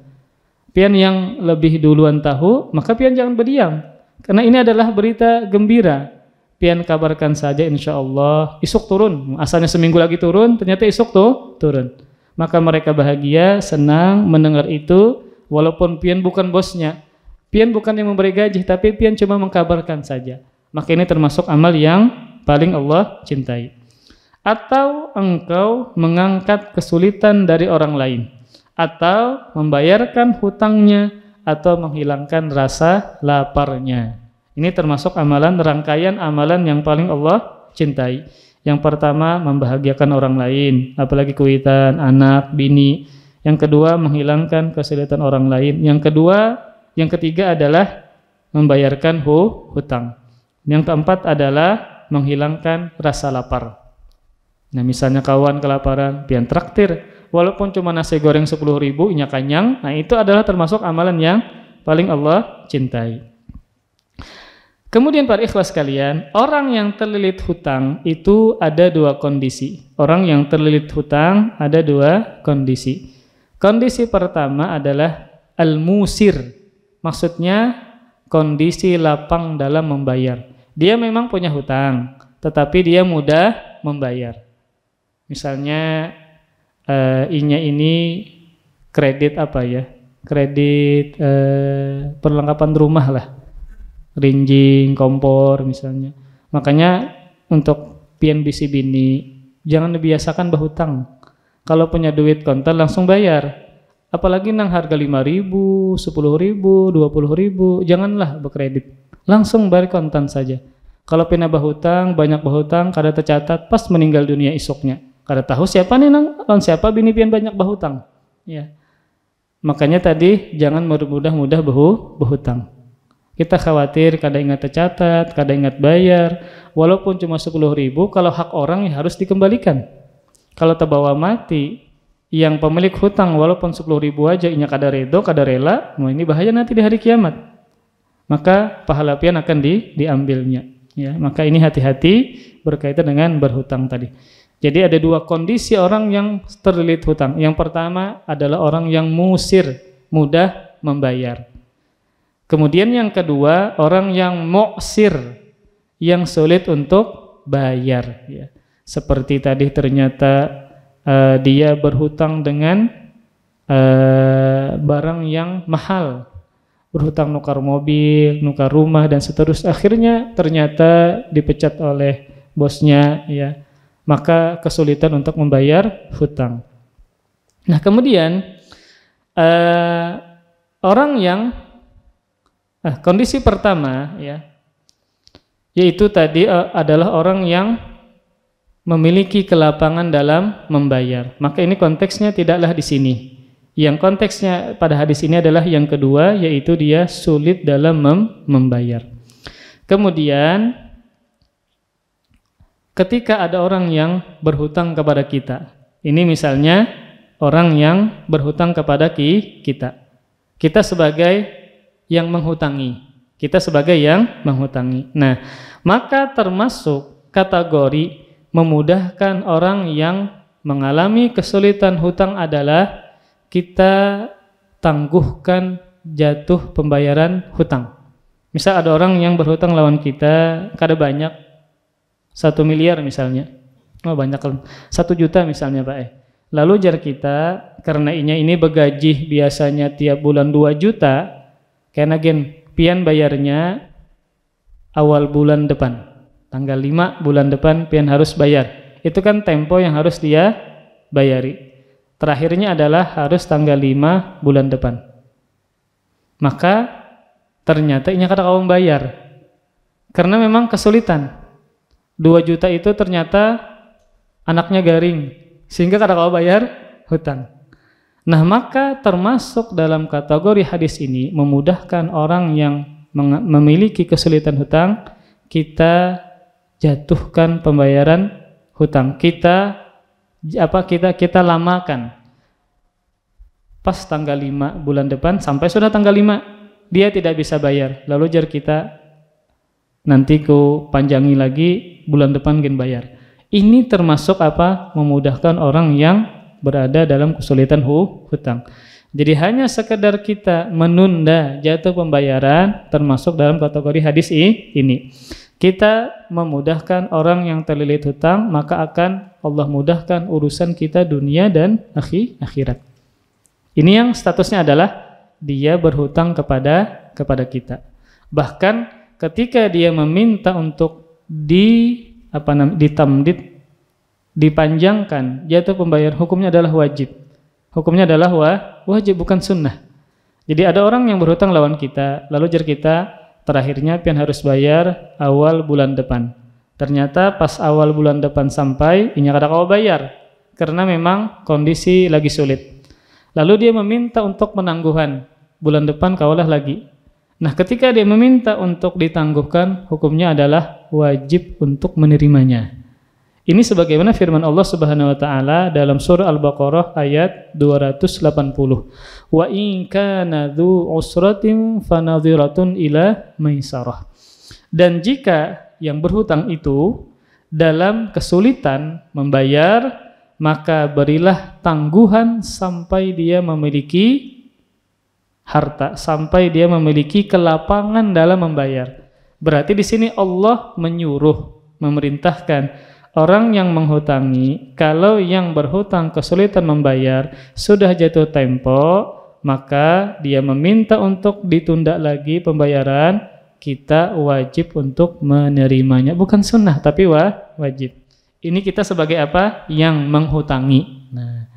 Pian yang lebih duluan tahu, maka pian jangan berdiam, karena ini adalah berita gembira. Pian kabarkan saja, insya Allah isuk turun. Asalnya seminggu lagi turun, ternyata isuk turun. Maka mereka bahagia, senang mendengar itu. Walaupun pian bukan bosnya, pian bukan yang memberi gaji, tapi pian cuma mengkabarkan saja. Maka ini termasuk amal yang paling Allah cintai. Atau engkau mengangkat kesulitan dari orang lain, atau membayarkan hutangnya, atau menghilangkan rasa laparnya. Ini termasuk amalan, rangkaian amalan yang paling Allah cintai. Yang pertama, membahagiakan orang lain, apalagi kuitan, anak, bini. Yang kedua, menghilangkan kesulitan orang lain. Yang ketiga adalah membayarkan hutang. Yang keempat adalah menghilangkan rasa lapar. Nah, misalnya kawan kelaparan, pian traktir, walaupun cuma nasi goreng 10.000, inya kanyang. Nah, itu adalah termasuk amalan yang paling Allah cintai. Kemudian para ikhlas kalian, orang yang terlilit hutang itu ada dua kondisi. Orang yang terlilit hutang ada dua kondisi. Kondisi pertama adalah al-musir, maksudnya kondisi lapang dalam membayar. Dia memang punya hutang, tetapi dia mudah membayar. Misalnya inya ini kredit apa ya? Kredit perlengkapan rumah lah, rinjing, kompor misalnya. Makanya untuk pian bisi bini jangan dibiasakan berhutang. Kalau punya duit kontan langsung bayar. Apalagi nang harga 5.000, 10.000, 20.000, janganlah berkredit. Langsung bayar kontan saja. Kalau pina berhutang, banyak berhutang, kada tercatat, pas meninggal dunia isoknya. Kada tahu siapa nih lawan siapa bini pian banyak berhutang. Ya. Makanya tadi jangan mudah-mudah berhutang. Kita khawatir kada ingat tercatat, kada ingat bayar, walaupun cuma 10.000, kalau hak orang ya harus dikembalikan. Kalau terbawa mati, yang pemilik hutang walaupun 10.000 aja inya kada redo, kada rela, nah ini bahaya nanti di hari kiamat. Maka pahala pian akan diambilnya. Ya, maka ini hati-hati berkaitan dengan berhutang tadi. Jadi ada dua kondisi orang yang terlilit hutang. Yang pertama adalah orang yang musir, mudah membayar. Kemudian yang kedua, orang yang mu'sir, yang sulit untuk bayar. Ya. Seperti tadi ternyata dia berhutang dengan barang yang mahal. Berhutang nukar mobil, nukar rumah, dan seterusnya. Akhirnya ternyata dipecat oleh bosnya. Ya. Maka kesulitan untuk membayar hutang. Nah kemudian orang yang kondisi pertama ya, yaitu tadi adalah orang yang memiliki kelapangan dalam membayar. Maka ini konteksnya tidaklah di sini. Yang konteksnya pada hadis ini adalah yang kedua, yaitu dia sulit dalam membayar. Kemudian ketika ada orang yang berhutang kepada kita, ini misalnya orang yang berhutang kepada kita. Kita sebagai yang menghutangi. Kita sebagai yang menghutangi. Nah, maka termasuk kategori memudahkan orang yang mengalami kesulitan hutang adalah kita tangguhkan jatuh pembayaran hutang. Misal ada orang yang berhutang lawan kita, kada banyak, 1 miliar misalnya. Oh banyak, 1 juta misalnya Pak. Lalu jar kita, karena ini begaji biasanya tiap bulan 2 juta, karena pian bayarnya awal bulan depan, tanggal 5 bulan depan pian harus bayar. Itu kan tempo yang harus dia bayari. Terakhirnya adalah harus tanggal 5 bulan depan. Maka ternyata ini kada kawan bayar. Karena memang kesulitan. 2 juta itu ternyata anaknya garing, sehingga kada kawan bayar hutang. Nah, maka termasuk dalam kategori hadis ini memudahkan orang yang memiliki kesulitan hutang, kita jatuhkan pembayaran hutang. Kita lamakan. Pas tanggal 5 bulan depan sampai sudah tanggal 5 dia tidak bisa bayar. Lalu jar kita nanti ku panjangi lagi bulan depan gen bayar. Ini termasuk memudahkan orang yang berada dalam kesulitan hutang. Jadi hanya sekedar kita menunda jatuh pembayaran termasuk dalam kategori hadis ini. Kita memudahkan orang yang terlilit hutang, maka akan Allah mudahkan urusan kita dunia dan akhirat. Ini yang statusnya adalah dia berhutang kepada kita. Bahkan ketika dia meminta untuk dipanjangkan jatuh pembayaran, hukumnya adalah wajib. Hukumnya adalah wajib, bukan sunnah. Jadi ada orang yang berhutang lawan kita, lalu jar kita terakhirnya pian harus bayar awal bulan depan. Ternyata pas awal bulan depan sampai, inya kada kawa bayar karena memang kondisi lagi sulit. Lalu dia meminta untuk penangguhan, bulan depan kawalah lagi. Nah, ketika dia meminta untuk ditangguhkan, hukumnya adalah wajib untuk menerimanya. Ini sebagaimana firman Allah Subhanahu wa taala dalam surah Al-Baqarah ayat 280. Wa in kana dzu usratin fanadhiratun ila maisarah. Dan jika yang berhutang itu dalam kesulitan membayar, maka berilah tangguhan sampai dia memiliki harta, sampai dia memiliki kelapangan dalam membayar. Berarti di sini Allah memerintahkan orang yang menghutangi, kalau yang berhutang kesulitan membayar, sudah jatuh tempo, maka dia meminta untuk ditunda lagi pembayaran, kita wajib untuk menerimanya. Bukan sunnah, tapi wajib. Ini kita sebagai apa? Yang menghutangi. Nah,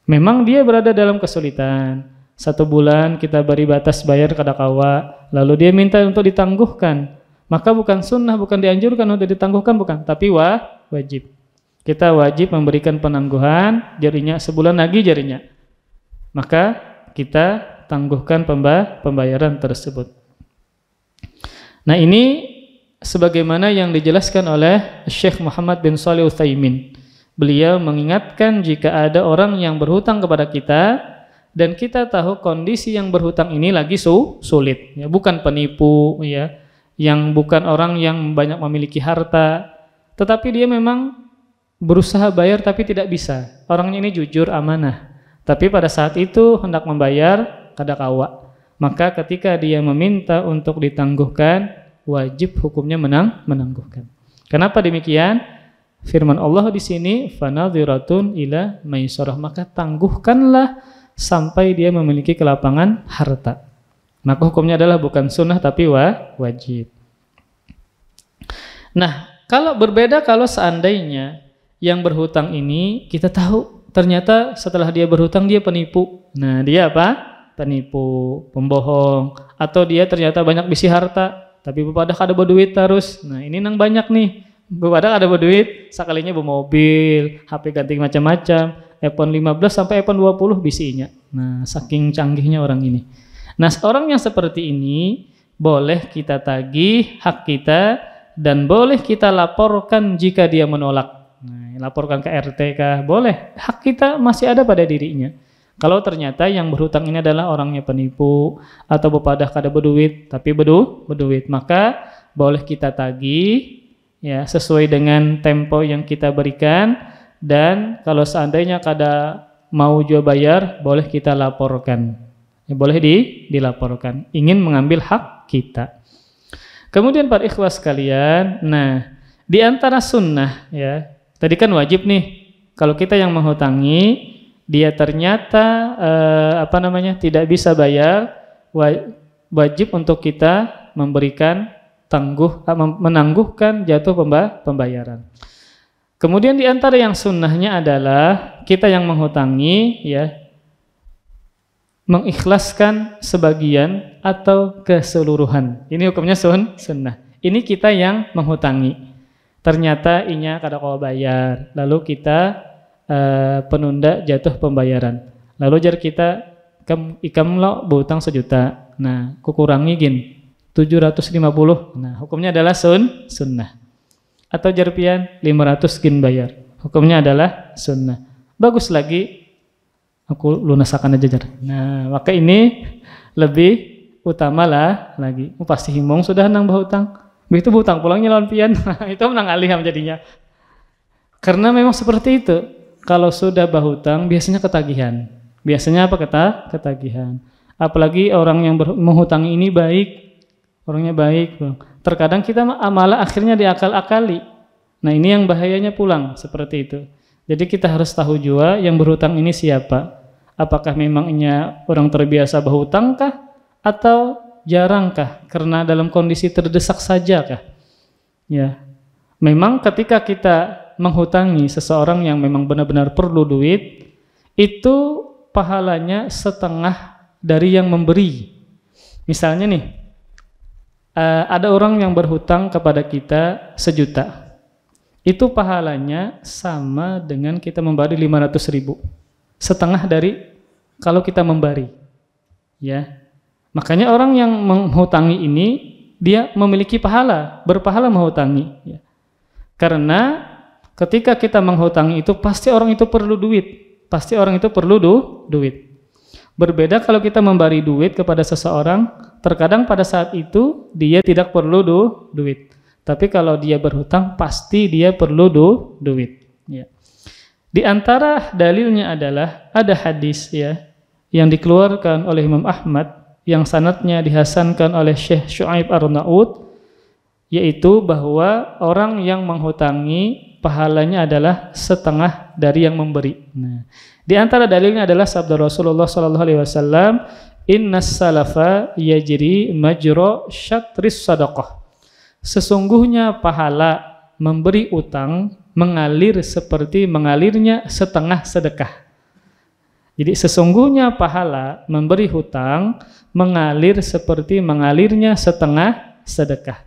memang dia berada dalam kesulitan. 1 bulan kita beri batas bayar kada kawa, lalu dia minta untuk ditangguhkan. Maka bukan sunnah, bukan dianjurkan untuk ditangguhkan, bukan, tapi wajib. kita wajib memberikan penangguhan, jarinya sebulan lagi jarinya. Maka kita tangguhkan pembayaran tersebut. Nah, ini sebagaimana yang dijelaskan oleh Syekh Muhammad bin Shalih Utsaimin. Beliau mengingatkan jika ada orang yang berhutang kepada kita dan kita tahu kondisi yang berhutang ini lagi sulit, ya, bukan penipu, ya, yang bukan orang yang banyak memiliki harta, tetapi dia memang berusaha bayar tapi tidak bisa. Orangnya ini jujur, amanah, tapi pada saat itu hendak membayar kada kawa. Maka ketika dia meminta untuk ditangguhkan, wajib hukumnya menangguhkan. Kenapa demikian? Firman Allah di sini, fanadhiratun ila maisarah, maka tangguhkanlah sampai dia memiliki kelapangan harta. Maka hukumnya adalah bukan sunnah tapi wajib. Nah, kalau berbeda kalau seandainya yang berhutang ini kita tahu ternyata setelah dia berhutang dia penipu. Nah, dia apa? Penipu, pembohong, atau dia ternyata banyak bisi harta tapi bepada kada berduit terus. Nah, ini nang banyak nih. Bepada kada berduit, sekalinya bermobil, HP ganti macam-macam, iPhone 15 sampai iPhone 20 bisinya. Nah, saking canggihnya orang ini. Nah, orang yang seperti ini boleh kita tagih hak kita dan boleh kita laporkan jika dia menolak. Nah, laporkan ke RT kah? Boleh. Hak kita masih ada pada dirinya. Kalau ternyata yang berhutang ini adalah orangnya penipu atau bepadah kada berduit tapi berduit, maka boleh kita tagih ya sesuai dengan tempo yang kita berikan, dan kalau seandainya kada mau juga bayar boleh kita laporkan. Ya, boleh dilaporkan ingin mengambil hak kita. Kemudian para ikhwas sekalian, nah di antara sunnah ya, tadi kan wajib nih kalau kita yang menghutangi dia ternyata tidak bisa bayar, wajib untuk kita memberikan menangguhkan jatuh pembayaran. Kemudian di antara yang sunnahnya adalah kita yang menghutangi ya mengikhlaskan sebagian atau keseluruhan. Ini hukumnya sunnah. Ini kita yang menghutangi. Ternyata inya kada kawa bayar, lalu kita penunda jatuh pembayaran. Lalu jar kita ikam lo berhutang 1 juta. Nah, kukurangi gin 750. Nah, hukumnya adalah sunnah. Atau jar pian 500 gin bayar. Hukumnya adalah sunnah. Bagus lagi aku lunasakan aja jar. Nah, maka ini lebih utama lah lagi. Pasti himong sudah nang berhutang. Begitu berhutang pulangnya lawan pian. Itu menang alih jadinya. Karena memang seperti itu. Kalau sudah berhutang biasanya ketagihan. Biasanya apa ketagihan. Apalagi orang yang menghutangi ini baik. Orangnya baik. Terkadang kita malah akhirnya diakal-akali. Nah, ini yang bahayanya pulang seperti itu. Jadi kita harus tahu juga yang berhutang ini siapa. Apakah memangnya orang terbiasa berhutang kah? Atau jarangkah? Karena dalam kondisi terdesak saja kah? Ya. Memang ketika kita menghutangi seseorang yang memang benar-benar perlu duit, itu pahalanya setengah dari yang memberi. Misalnya nih, ada orang yang berhutang kepada kita 1 juta. Itu pahalanya sama dengan kita memberi 500.000. Setengah dari kalau kita memberi. Ya. Makanya orang yang menghutangi ini dia memiliki pahala, berpahala menghutangi, ya. Karena ketika kita menghutangi itu pasti orang itu perlu duit. Pasti orang itu perlu duit. Berbeda kalau kita memberi duit kepada seseorang, terkadang pada saat itu dia tidak perlu duit. Tapi kalau dia berhutang pasti dia perlu duit. Ya. Di antara dalilnya adalah ada hadis ya yang dikeluarkan oleh Imam Ahmad yang sanadnya dihasankan oleh Syekh Syu'aib Ar-Naud, yaitu bahwa orang yang menghutangi pahalanya adalah setengah dari yang memberi. Nah, di antara dalilnya adalah sabda Rasulullah SAW, Innas salafa yajri majra syatris sadaqah. Sesungguhnya pahala memberi utang mengalir seperti mengalirnya setengah sedekah. Jadi sesungguhnya pahala memberi hutang mengalir seperti mengalirnya setengah sedekah.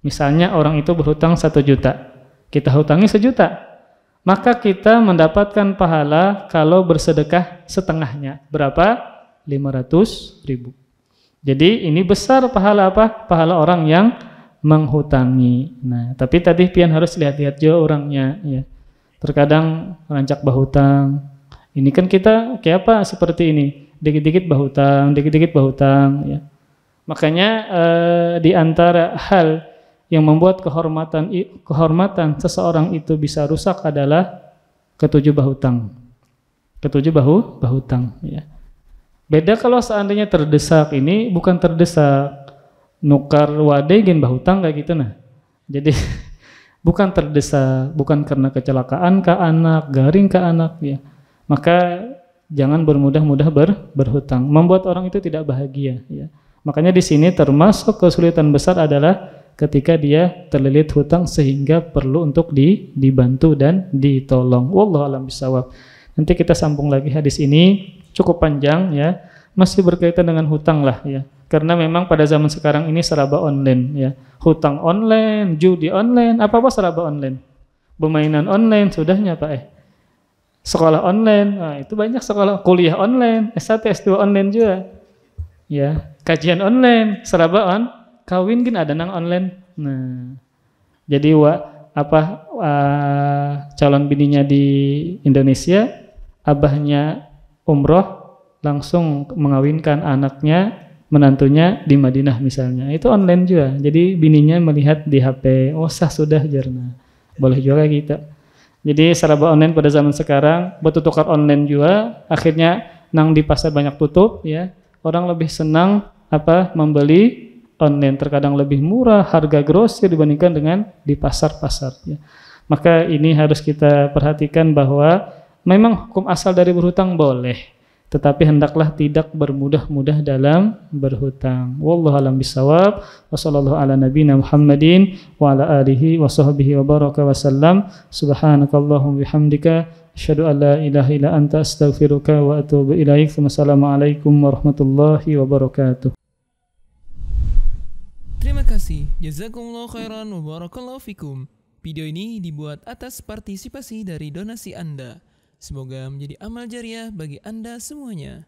Misalnya orang itu berhutang 1 juta, kita hutangi 1 juta, maka kita mendapatkan pahala kalau bersedekah setengahnya. Berapa? 500.000. Jadi ini besar pahala apa? Pahala orang yang menghutangi. Nah, tapi tadi pian harus lihat-lihat juga orangnya ya. Terkadang rancak bahutang. Ini kan kita kayak apa seperti ini? Dikit-dikit bahutang ya. Makanya di antara hal yang membuat kehormatan seseorang itu bisa rusak adalah ketujuh bahutang. Ketujuh bahutang ya. Beda kalau seandainya terdesak, ini bukan terdesak. Nukar wade gen bahutang kayak gitu nah. Jadi bukan terdesak, bukan karena kecelakaan ke anak, garing ke anak ya. Maka jangan bermudah-mudah berhutang. Membuat orang itu tidak bahagia ya. Makanya di sini termasuk kesulitan besar adalah ketika dia terlilit hutang sehingga perlu untuk dibantu dan ditolong. Wallahu a'lam bishawab. Nanti kita sambung lagi hadis ini, cukup panjang ya. Masih berkaitan dengan hutang lah ya. Karena memang pada zaman sekarang ini serba online ya. Hutang online, judi online, apa-apa serba online. Permainan online sudahnya Pak Sekolah online, nah, itu banyak sekolah kuliah online, S1, S2 online juga. Ya, kajian online, serba kawin kan ada nang online. Nah. Jadi calon bininya di Indonesia, abahnya umroh langsung mengawinkan anaknya, menantunya di Madinah misalnya. Itu online juga. Jadi bininya melihat di HP, oh sah sudah jarna. Boleh juga kita. Jadi serba online pada zaman sekarang, bertukar online juga, akhirnya nang di pasar banyak tutup ya. Orang lebih senang membeli online, terkadang lebih murah harga grosir dibandingkan dengan di pasar-pasar ya. Maka ini harus kita perhatikan bahwa memang hukum asal dari berhutang boleh, tetapi hendaklah tidak bermudah-mudah dalam berhutang. Wallahu a'lam bishawab. Wassallallahu ala nabiyina Muhammadin wa ala alihi wa sahbihi wa baraka wa sallam. Subhanakallahumma bihamdika asyhadu an la ilaha illa anta astaghfiruka wa atubu ilaik. Wassalamualaikum warahmatullahi wabarakatuh. Terima kasih. Jazakumullah khairan wa barakallahu fikum. Video ini dibuat atas partisipasi dari donasi Anda. Semoga menjadi amal jariah bagi Anda semuanya.